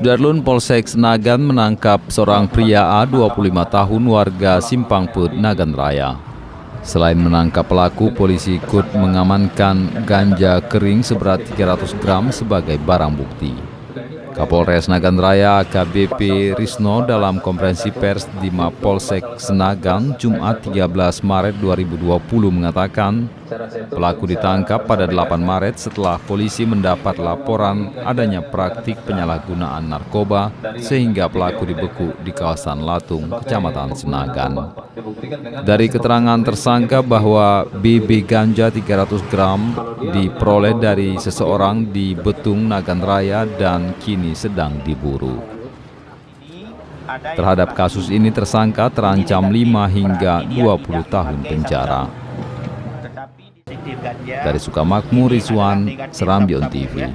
Sudarlun Polsek Senagan menangkap seorang pria A 25 tahun warga Simpangput, Nagan Raya. Selain menangkap pelaku, polisi ikut mengamankan ganja kering seberat 300 gram sebagai barang bukti. Kapolres Nagan Raya AKBP Risno dalam konferensi pers di Mapolsek Senagan Jumat 13 Maret 2020 mengatakan pelaku ditangkap pada 8 Maret setelah polisi mendapat laporan adanya praktik penyalahgunaan narkoba sehingga pelaku dibeku di kawasan Latung, Kecamatan Senagan. Dari keterangan tersangka bahwa BB ganja 300 gram diperoleh dari seseorang di Betung, Nagan Raya dan kini sedang diburu. Terhadap kasus ini tersangka terancam 5 hingga 20 tahun penjara. Dari Sukamakmur, Rizwan, Serambion TV.